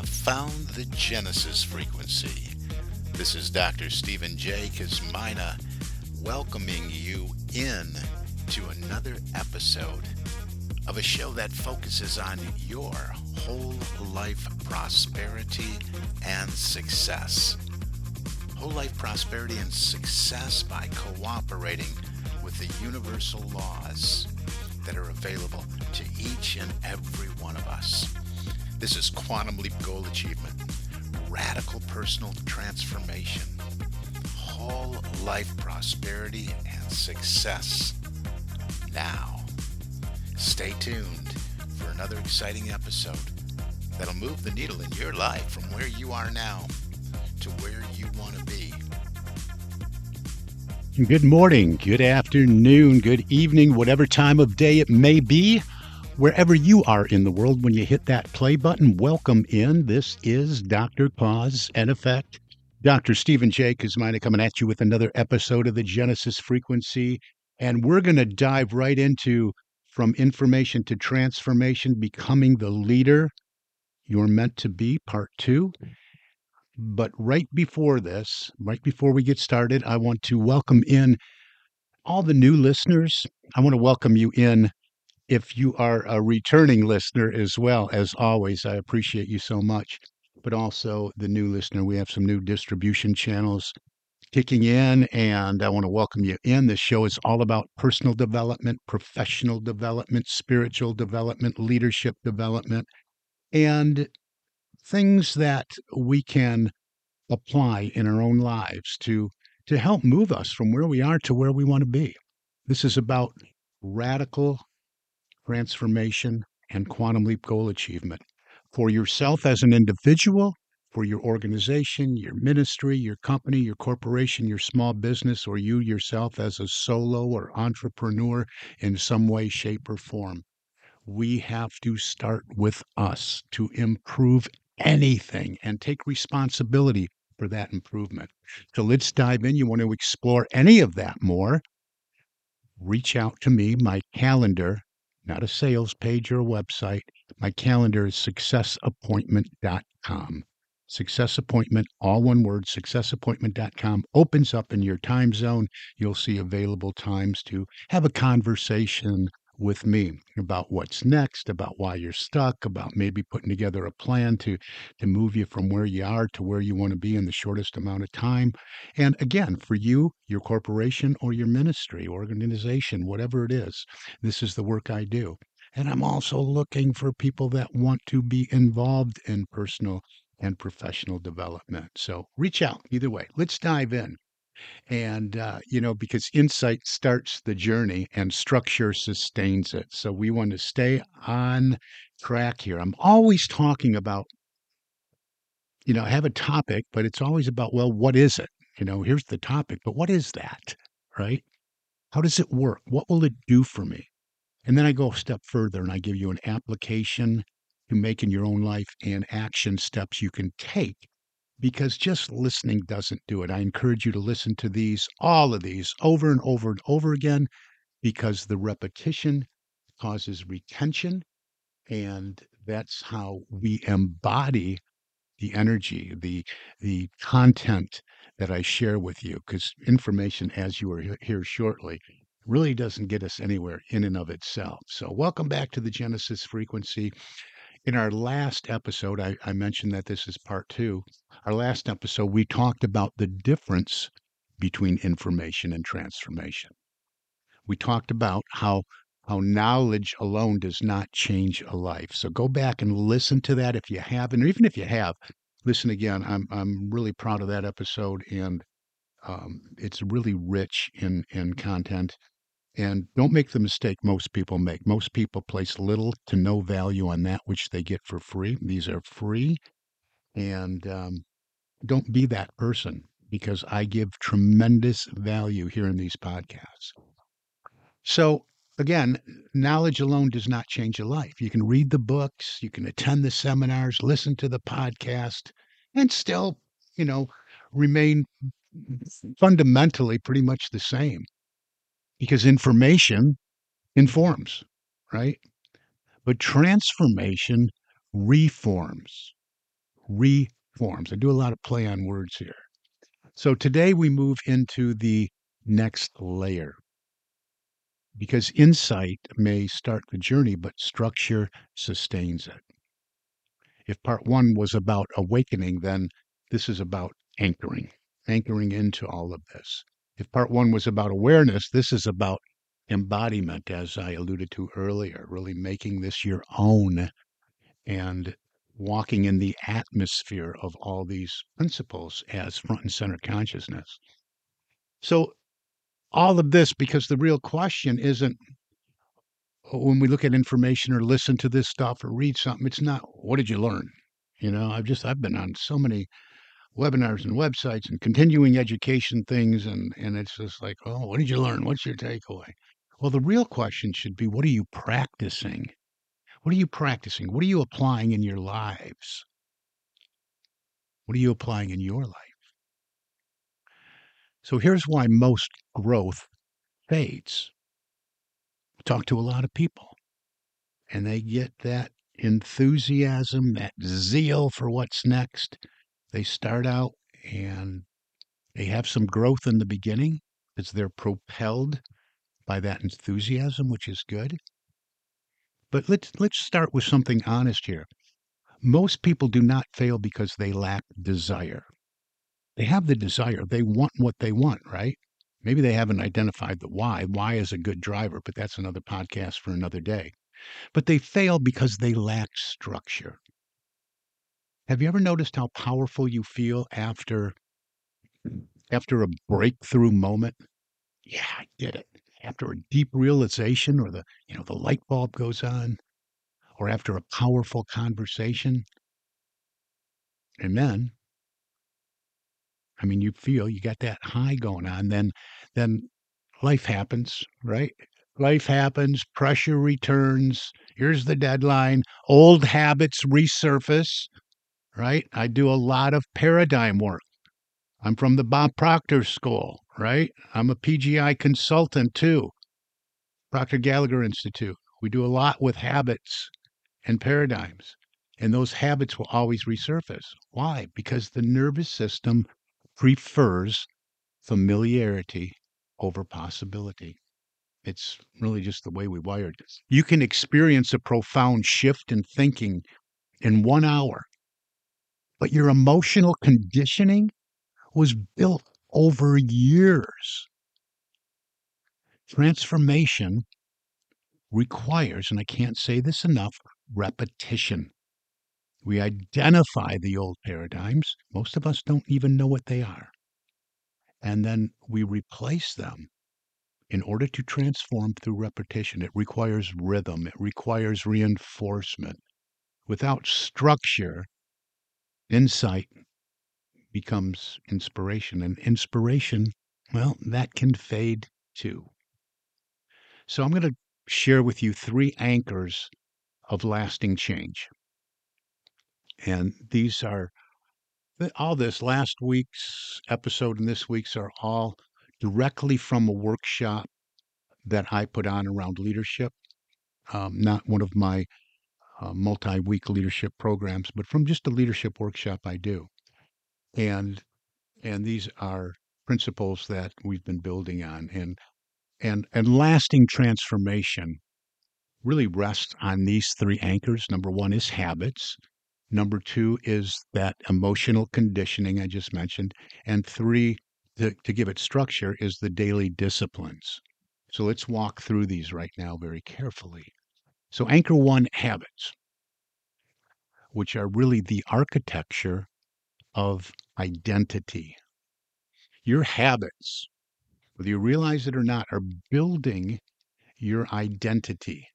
have found the Genesis frequency. This is Dr. Stephen J. Kosmyna welcoming you in to another episode of a show that focuses on your whole life prosperity and success. Whole life prosperity and success by cooperating with the universal laws that are available to each and every one of us. This is Quantum Leap Goal Achievement, radical personal transformation, whole life prosperity and success. Now, stay tuned for another exciting episode that'll move the needle in your life from where you are now to where you want to be. Good morning, good afternoon, good evening, whatever time of day it may be. Wherever you are in the world, when you hit that play button, welcome in. This is Dr. Cause and Effect. Dr. Stephen J. Kosmyna coming at you with another episode of the Genesis Frequency. And we're going to dive right into From Information to Transformation, Becoming the Leader You're Meant to Be, Part 2. But right before this, right before we get started, I want to welcome in all the new listeners. I want to welcome you in if you are a returning listener as well. As always, I appreciate you so much. But also the new listener, we have some new distribution channels kicking in, and I want to welcome you in. This show is all about personal development, professional development, spiritual development, leadership development, and things that we can apply in our own lives to help move us from where we are to where we want to be. This is about radical transformation and quantum leap goal achievement for yourself as an individual, for your organization, your ministry, your company, your corporation, your small business, or you yourself as a solo or entrepreneur in some way, shape, or form. We have to start with us to improve anything and take responsibility for that improvement. So let's dive in. You want to explore any of that more? Reach out to me. My calendar, not a sales page or a website. My calendar is successappointment.com. Success Appointment, all one word, successappointment.com opens up in your time zone. You'll see available times to have a conversation with me about what's next, about why you're stuck, about maybe putting together a plan to move you from where you are to where you want to be in the shortest amount of time. And again, for you, your corporation or your ministry, organization, whatever it is, this is the work I do. And I'm also looking for people that want to be involved in personal and professional development. So reach out either way. Let's dive in. And, because insight starts the journey and structure sustains it. So we want to stay on track here. I'm always talking about, I have a topic, but it's always about, well, what is it? Here's the topic, but what is that? Right? How does it work? What will it do for me? And then I go a step further and I give you an application to make in your own life and action steps you can take because just listening doesn't do it. I encourage you to listen to all of these over and over and over again because the repetition causes retention. And that's how we embody the energy, the content that I share with you, because information, as you will hear shortly, really doesn't get us anywhere in and of itself. So, welcome back to the Genesis Frequency. In our last episode, I mentioned that this is part two. Our last episode, we talked about the difference between information and transformation. We talked about how knowledge alone does not change a life. So go back and listen to that if you haven't, or even if you have, listen again. I'm really proud of that episode, and it's really rich in content. And don't make the mistake most people make. Most people place little to no value on that which they get for free. These are free, and don't be that person because I give tremendous value here in these podcasts. So again, knowledge alone does not change a life. You can read the books, you can attend the seminars, listen to the podcast, and still, you know, remain fundamentally pretty much the same because information informs, right? But transformation reforms. reforms. I do a lot of play on words here. So today we move into the next layer because insight may start the journey, but structure sustains it. If part one was about awakening, then this is about anchoring into all of this. If part one was about awareness, this is about embodiment, as I alluded to earlier, really making this your own and walking in the atmosphere of all these principles as front and center consciousness. So, all of this, because the real question isn't when we look at information or listen to this stuff or read something, it's not what did you learn? I've been on so many webinars and websites and continuing education things and it's just like, oh, what did you learn? What's your takeaway? Well, the real question should be what are you practicing? What are you practicing? What are you applying in your lives? What are you applying in your life? So here's why most growth fades. Talk to a lot of people and they get that enthusiasm, that zeal for what's next. They start out and they have some growth in the beginning as they're propelled by that enthusiasm, which is good. But let's start with something honest here. Most people do not fail because they lack desire. They have the desire. They want what they want, right? Maybe they haven't identified the why. Why is a good driver, but that's another podcast for another day. But they fail because they lack structure. Have you ever noticed how powerful you feel after a breakthrough moment? Yeah, I did it. After a deep realization or the light bulb goes on or after a powerful conversation. And then, I mean, you got that high going on. Then life happens, right? Life happens, pressure returns. Here's the deadline. Old habits resurface, right? I do a lot of paradigm work. I'm from the Bob Proctor School, right? I'm a PGI consultant too, Proctor Gallagher Institute. We do a lot with habits and paradigms, and those habits will always resurface. Why? Because the nervous system prefers familiarity over possibility. It's really just the way we wired. You can experience a profound shift in thinking in 1 hour, but your emotional conditioning was built over years. Transformation requires, and I can't say this enough, repetition. We identify the old paradigms. Most of us don't even know what they are. And then we replace them in order to transform through repetition. It requires rhythm, it requires reinforcement. Without structure, insight becomes inspiration. And inspiration, well, that can fade too. So I'm going to share with you 3 anchors of lasting change. And these are all this last week's episode and this week's are all directly from a workshop that I put on around leadership, not one of my multi-week leadership programs, but from just a leadership workshop I do. And these are principles that we've been building on, and lasting transformation really rests on these 3 anchors. Number 1 is habits. Number 2 is that emotional conditioning I just mentioned. And 3, to give it structure, is the daily disciplines. So let's walk through these right now very carefully. So, anchor 1, habits, which are really the architecture of identity. Your habits, whether you realize it or not, are building your identity,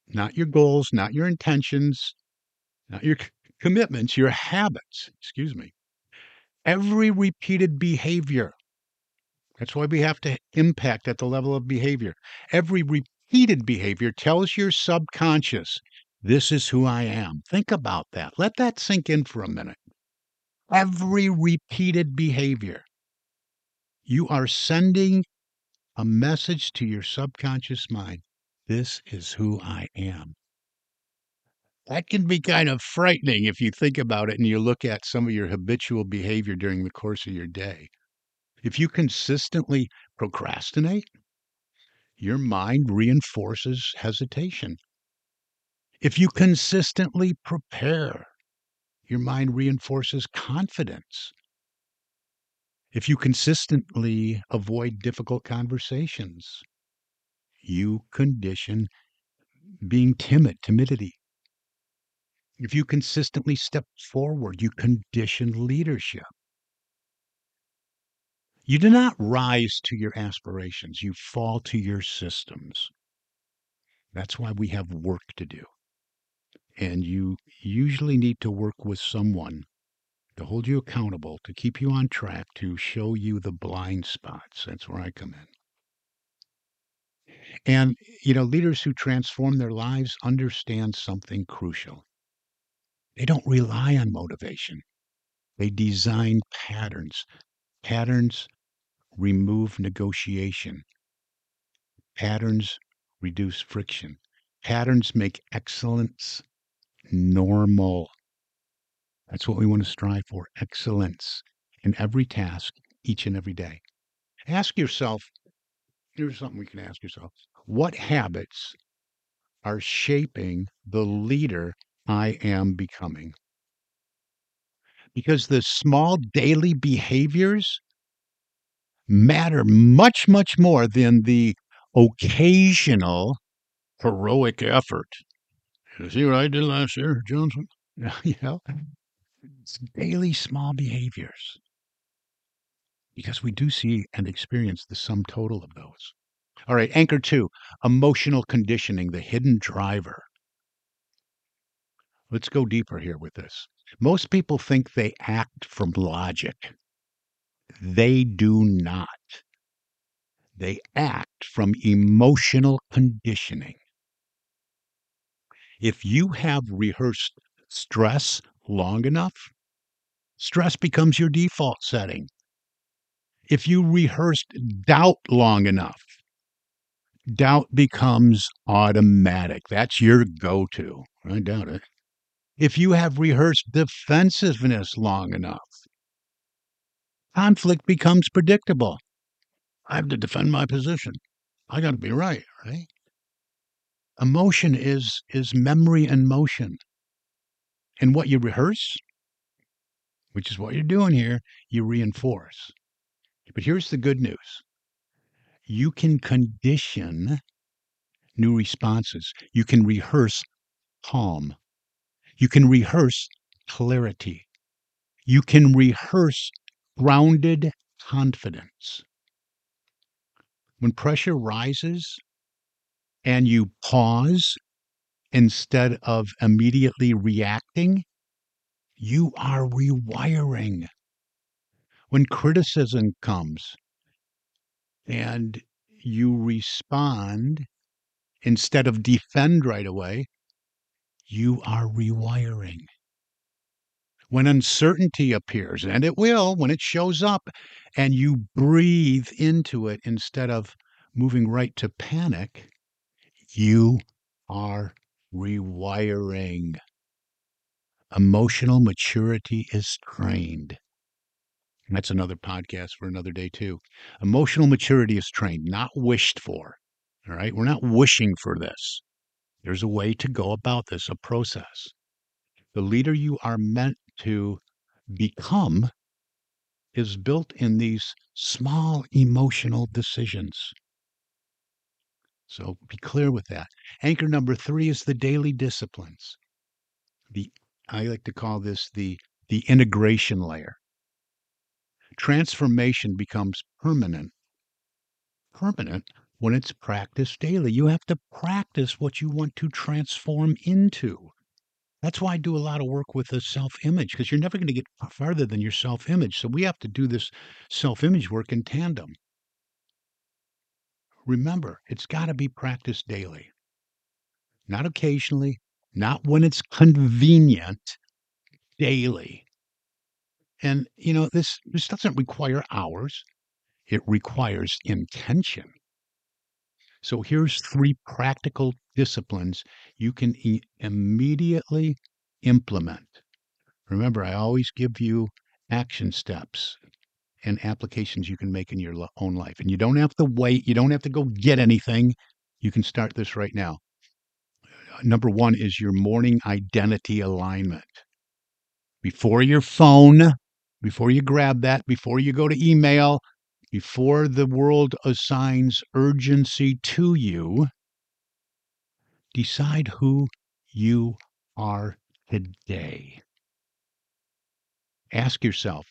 not your goals, not your intentions, not your commitments, your habits. Excuse me. Every repeated behavior, that's why we have to impact at the level of behavior. Every repeated behavior tells your subconscious, this is who I am. Think about that. Let that sink in for a minute. Every repeated behavior, you are sending a message to your subconscious mind. This is who I am. That can be kind of frightening if you think about it and you look at some of your habitual behavior during the course of your day. If you consistently procrastinate, your mind reinforces hesitation. If you consistently prepare, your mind reinforces confidence. If you consistently avoid difficult conversations, you condition being timidity. If you consistently step forward, you condition leadership. You do not rise to your aspirations, you fall to your systems. That's why we have work to do. And you usually need to work with someone to hold you accountable, to keep you on track, to show you the blind spots. That's where I come in. And, leaders who transform their lives understand something crucial. They don't rely on motivation, they design patterns. Patterns remove negotiation, patterns reduce friction, patterns make excellence normal. That's what we want to strive for, excellence in every task, each and every day. Ask yourself, here's something we can ask yourself. What habits are shaping the leader I am becoming? Because the small daily behaviors matter much, much more than the occasional heroic effort. You see what I did last year, Johnson? you know, it's daily small behaviors because we do see and experience the sum total of those. All right, anchor two, emotional conditioning, the hidden driver. Let's go deeper here with this. Most people think they act from logic. They do not. They act from emotional conditioning. If you have rehearsed stress long enough, stress becomes your default setting. If you rehearsed doubt long enough, doubt becomes automatic. That's your go to. I doubt it. If you have rehearsed defensiveness long enough, conflict becomes predictable. I have to defend my position. I got to be right, right? Emotion is memory and motion. And what you rehearse, which is what you're doing here, you reinforce. But here's the good news. You can condition new responses. You can rehearse calm. You can rehearse clarity. You can rehearse grounded confidence. When pressure rises and you pause instead of immediately reacting, you are rewiring. When criticism comes and you respond instead of defend right away, you are rewiring. When uncertainty appears, and it will when it shows up, and you breathe into it instead of moving right to panic, you are rewiring. Emotional maturity is trained. And that's another podcast for another day, too. Emotional maturity is trained, not wished for. All right. We're not wishing for this. There's a way to go about this, a process. The leader you are meant to become is built in these small emotional decisions. So be clear with that. Anchor number three is the daily disciplines. The I like to call this the integration layer. Transformation becomes permanent when it's practiced daily. You have to practice what you want to transform into. That's why I do a lot of work with the self-image because you're never going to get farther than your self-image. So we have to do this self-image work in tandem. Remember, it's got to be practiced daily, not occasionally, not when it's convenient, daily. And this doesn't require hours. It requires intention. So here's 3 practical disciplines you can immediately implement. Remember, I always give you action steps and applications you can make in your own life. And you don't have to wait. You don't have to go get anything. You can start this right now. Number 1 is your morning identity alignment. Before your phone, before you grab that, before you go to email, before the world assigns urgency to you, decide who you are today. Ask yourself,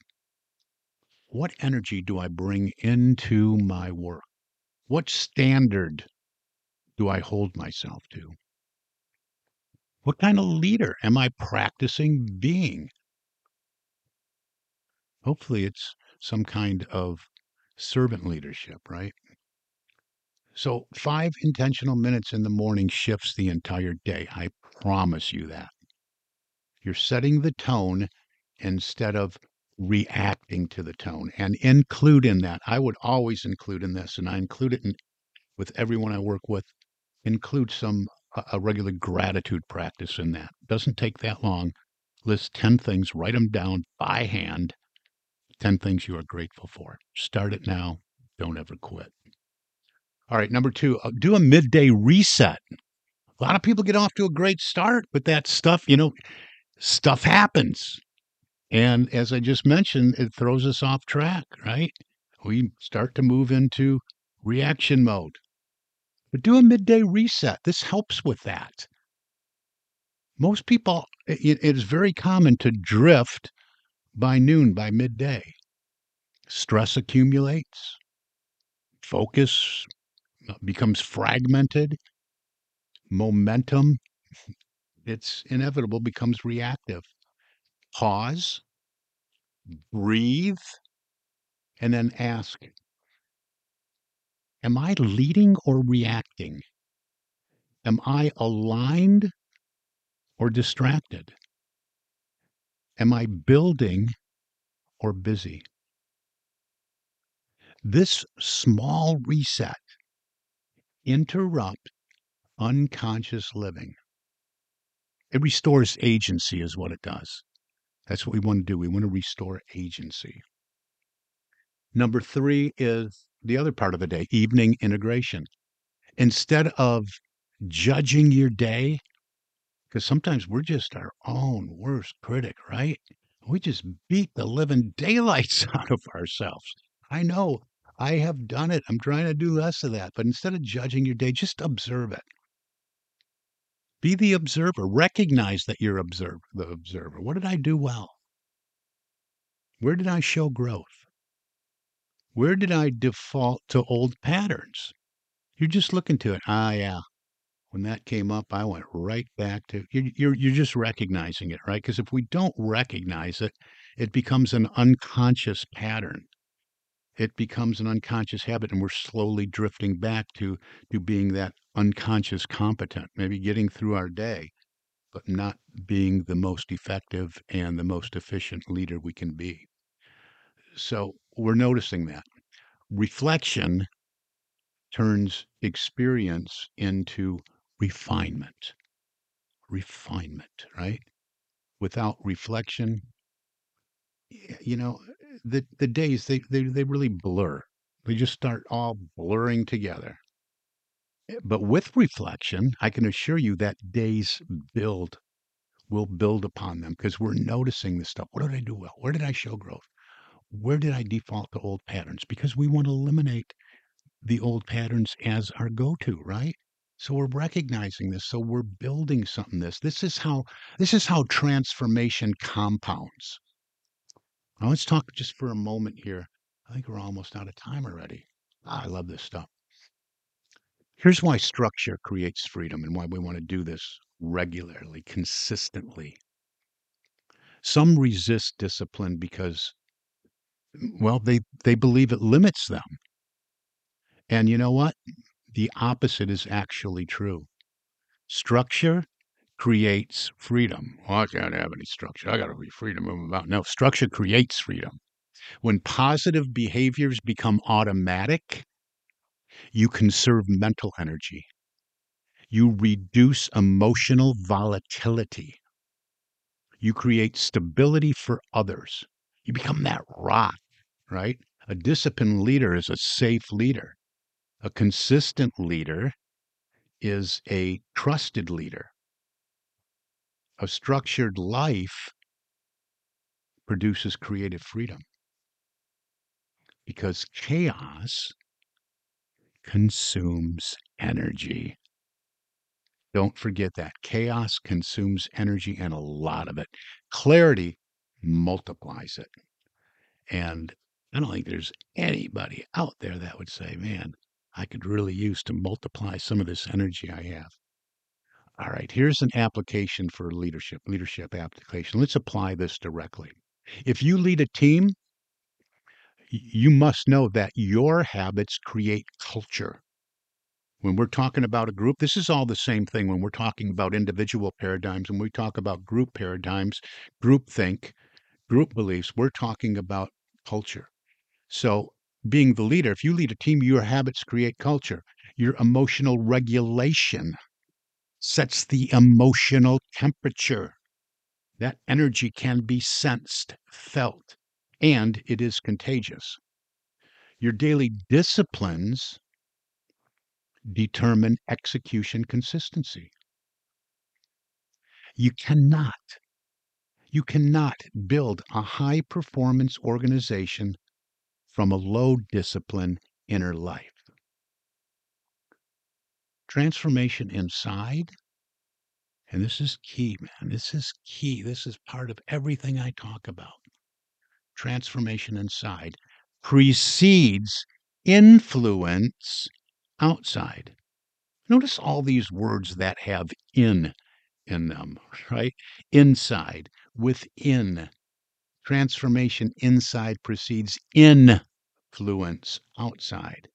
what energy do I bring into my work? What standard do I hold myself to? What kind of leader am I practicing being? Hopefully, it's some kind of servant leadership, right? So, 5 intentional minutes in the morning shifts the entire day. I promise you that. You're setting the tone instead of reacting to the tone, and include in that. I would always include in this, and I include it with everyone I work with, include a regular gratitude practice in that. Doesn't take that long. List 10 things, write them down by hand. 10 things you are grateful for. Start it now. Don't ever quit. All right, number 2, do a midday reset. A lot of people get off to a great start, but that stuff, stuff happens. And as I just mentioned, it throws us off track, right? We start to move into reaction mode. But do a midday reset. This helps with that. Most people, it is very common to drift by noon, by midday. Stress accumulates, focus becomes fragmented, momentum, it's inevitable, becomes reactive. Pause, breathe, and then ask, am I leading or reacting? Am I aligned or distracted? Am I building or busy? This small reset interrupts unconscious living. It restores agency, is what it does. That's what we want to do. We want to restore agency. Number 3 is the other part of the day, evening integration. Instead of judging your day, because sometimes we're just our own worst critic, right? We just beat the living daylights out of ourselves. I know I have done it. I'm trying to do less of that. But instead of judging your day, just observe it. Be the observer. Recognize that you're the observer. What did I do well? Where did I show growth? Where did I default to old patterns? You're just looking to it. Ah, yeah. When that came up, I went right back to you're just recognizing it, right? Because if we don't recognize it, it becomes an unconscious pattern. It becomes an unconscious habit, and we're slowly drifting back to being that unconscious competent, maybe getting through our day, but not being the most effective and the most efficient leader we can be. So we're noticing that. Reflection turns experience into refinement. Refinement, right? Without reflection, you know, the days they really blur. They just start all blurring together. But with reflection, I can assure you that days build will build upon them because we're noticing this stuff. What did I do well? Where did I show growth? Where did I default to old patterns? Because we want to eliminate the old patterns as our go-to, right? So we're recognizing this. So we're building something. This is how transformation compounds. Now let's talk just for a moment here. I think we're almost out of time already. I love this stuff. Here's why structure creates freedom and why we want to do this regularly, consistently. Some resist discipline because, well, they believe it limits them. And you know what? The opposite is actually true. Structure creates freedom. Well, I can't have any structure. I got to be free to move about. No, structure creates freedom. When positive behaviors become automatic, You conserve mental energy. You reduce emotional volatility. You create stability for others. You become that rock, right? A disciplined leader is a safe leader. A consistent leader is a trusted leader. A structured life produces creative freedom because chaos consumes energy. Don't forget that. Chaos consumes energy and a lot of it. Clarity multiplies it. And I don't think there's anybody out there that would say, man, I could really use to multiply some of this energy I have. All right, here's an application for leadership application. Let's apply this directly. If you lead a team, you must know that your habits create culture. When we're talking about a group, this is all the same thing. When we're talking about individual paradigms, when we talk about group paradigms, group think, group beliefs, we're talking about culture. So, being the leader, if you lead a team, your habits create culture. Your emotional regulation sets the emotional temperature. That energy can be sensed, felt, and it is contagious. Your daily disciplines determine execution consistency. You cannot, you cannot build a high performance organization from a low discipline inner life. Transformation inside, and this is key, man. This is key. This is part of everything I talk about. Transformation inside precedes influence outside. Notice all these words that have in them, right? Inside, within. Transformation inside precedes influence outside.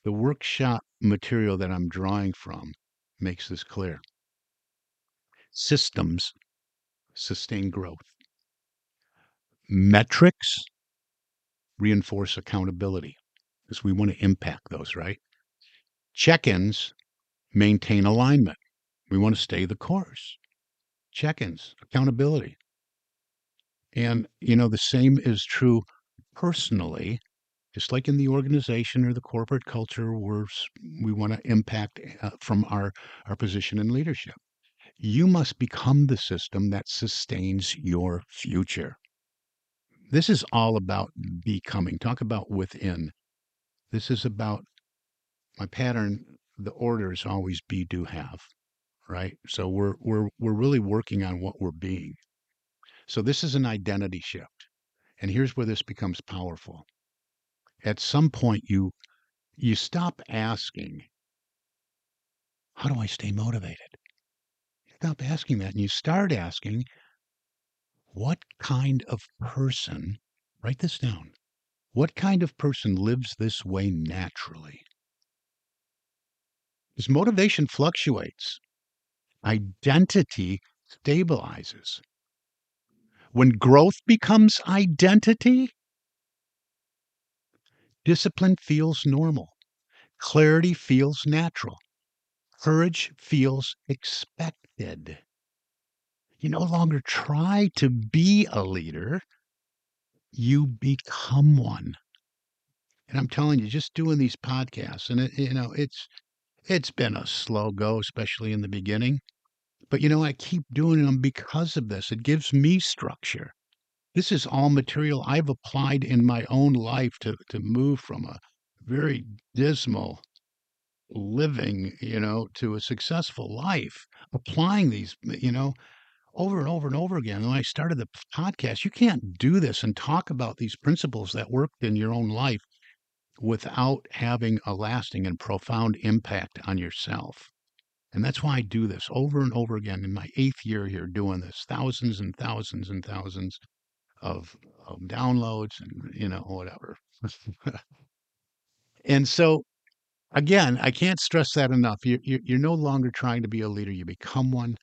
The workshop material that I'm drawing from makes this clear. Systems sustain growth. Metrics reinforce accountability because we want to impact those, right? Check ins maintain alignment. We want to stay the course. Check ins, accountability. And, the same is true personally, just like in the organization or the corporate culture, we want to impact from our position in leadership. You must become the system that sustains your future. This is all about becoming. Talk about within. This is about my pattern. The order is always be, do, have, right? So we're really working on what we're being. So this is an identity shift. And here's where this becomes powerful. At some point you stop asking, how do I stay motivated? Stop asking that and you start asking, what kind of person, write this down, what kind of person lives this way naturally? Because motivation fluctuates, identity stabilizes. When growth becomes identity, discipline feels normal, clarity feels natural, courage feels expected. You no longer try to be a leader, you become one. And I'm telling you, just doing these podcasts, and it's been a slow go, especially in the beginning. But I keep doing them because of this. It gives me structure. This is all material I've applied in my own life to move from a very dismal living, to a successful life. Applying these, over and over and over again. When I started the podcast, you can't do this and talk about these principles that worked in your own life without having a lasting and profound impact on yourself. And that's why I do this over and over again in my 8th year here doing this, thousands and thousands and thousands of downloads and, whatever. And so, again, I can't stress that enough. You're no longer trying to be a leader. You become one,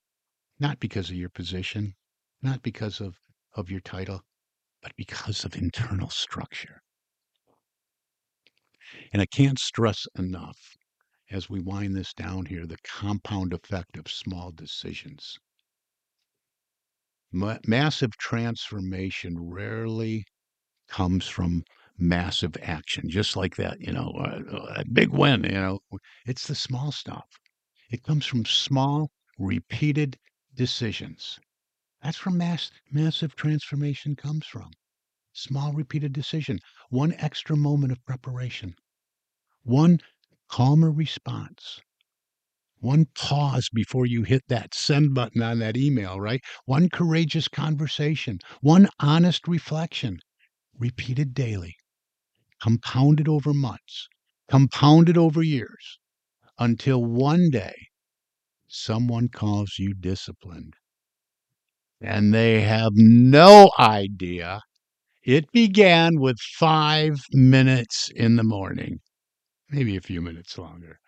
not because of your position, not because of your title, but because of internal structure. And I can't stress enough as we wind this down here the compound effect of small decisions. Massive transformation rarely comes from massive action, just like that, a big win, it's the small stuff. It comes from small, repeated decisions. That's where massive transformation comes from. Small, repeated decision. One extra moment of preparation. One calmer response. One pause before you hit that send button on that email, right? One courageous conversation. One honest reflection. Repeated daily. Compounded over months. Compounded over years. Until one day, someone calls you disciplined. And they have no idea it began with 5 minutes in the morning, maybe a few minutes longer.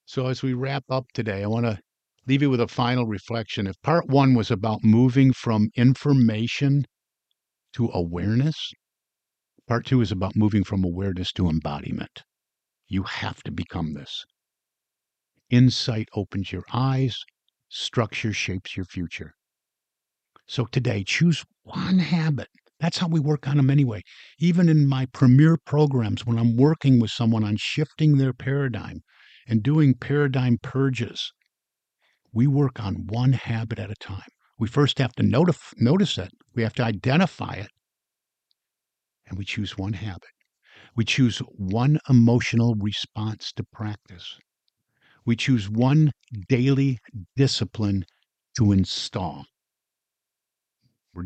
So as we wrap up today, I want to leave you with a final reflection. If part one was about moving from information to awareness, part two is about moving from awareness to embodiment. You have to become this. Insight opens your eyes, structure shapes your future. So today, choose one habit. That's how we work on them anyway. Even in my premier programs, when I'm working with someone on shifting their paradigm and doing paradigm purges, we work on one habit at a time. We first have to notice it. We have to identify it. And we choose one habit. We choose one emotional response to practice. We choose one daily discipline to install.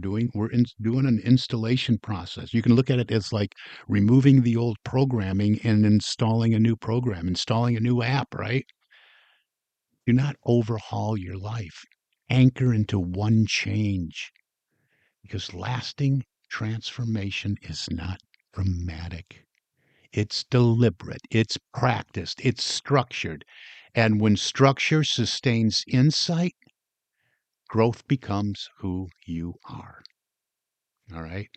Doing an installation process. You can look at it as like removing the old programming and installing a new program, installing a new app, right? Do not overhaul your life. Anchor into one change because lasting transformation is not dramatic. It's deliberate, it's practiced, it's structured. And when structure sustains insight, growth becomes who you are. All right.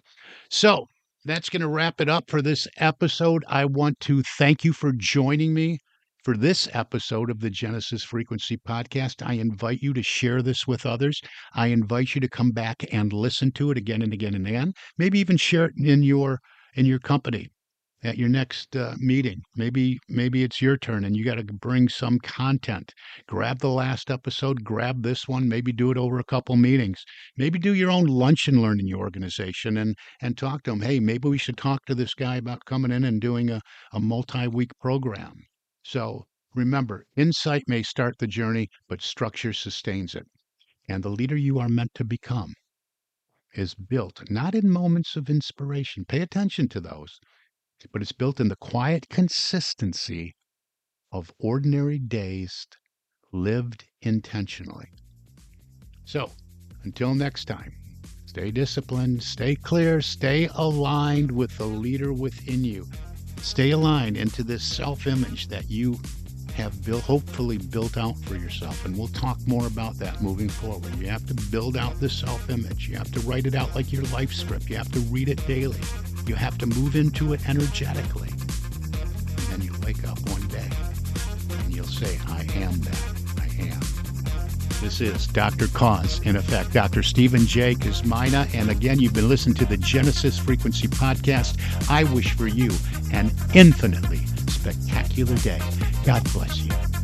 So that's going to wrap it up for this episode. I want to thank you for joining me for this episode of the Genesis Frequency Podcast. I invite you to share this with others. I invite you to come back and listen to it again and again and again. Maybe even share it in your company at your next meeting. Maybe it's your turn and you got to bring some content. Grab the last episode, grab this one, maybe do it over a couple meetings. Maybe do your own lunch and learn in your organization and talk to them. Hey, maybe we should talk to this guy about coming in and doing a multi-week program. So remember, insight may start the journey, but structure sustains it. And the leader you are meant to become is built not in moments of inspiration. Pay attention to those, but it's built in the quiet consistency of ordinary days lived intentionally. So, until next time, stay disciplined, stay clear, stay aligned with the leader within you. Stay aligned into this self-image that you have hopefully built out for yourself. And we'll talk more about that moving forward. You have to build out the self-image. You have to write it out like your life script. You have to read it daily. You have to move into it energetically. And then you wake up one day and you'll say, I am that. I am. This is Dr. Cause, in effect, Dr. Stephen J. Kosmyna. And again, you've been listening to the Genesis Frequency Podcast. I wish for you an infinitely spectacular day. God bless you.